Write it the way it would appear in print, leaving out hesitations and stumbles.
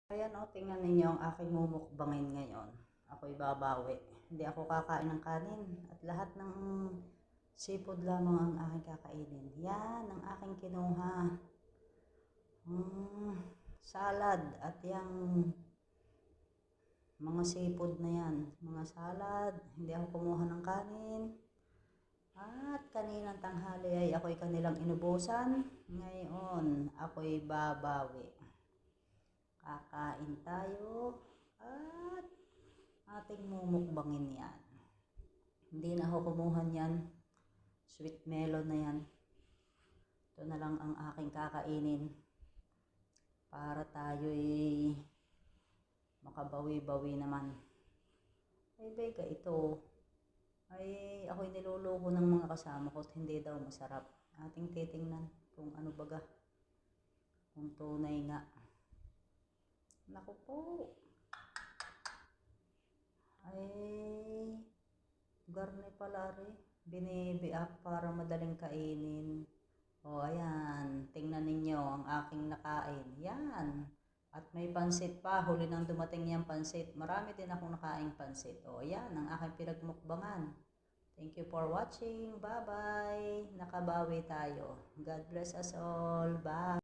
Ayan o, tingnan ninyo ang aking mumukbangin ngayon. Ako'y babawi. Hindi ako kakain ng kanin at lahat ng seafood lamang ang aking kakainin. Yan ang aking kinuha. Salad at yung mga seafood na yan. Mga salad, hindi ako kumuha ng kanin. At kaninang tanghali ay ako'y kanilang inubusan. Ngayon, ako'y babawi. Kakain tayo at ating mumukbangin yan. Hindi na ako kumuha yan. Sweet melon na yan. Ito na lang ang aking kakainin para tayo'y makabawi-bawi naman. Ay beka, ito ay ako'y niluluko ng mga kasama ko at hindi daw masarap. Ating titingnan kung ano baga, kung tunay nga. Naku po. Ay, garne pala rin. Binibiak para madaling kainin. O, ayan. Tingnan ninyo ang aking nakain. Yan. At may pansit pa. Huli nang dumating yung pansit. Marami din akong nakaing pansit. O, ayan. Ang aking pinagmukbangan. Thank you for watching. Bye-bye. Nakabawi tayo. God bless us all. Bye.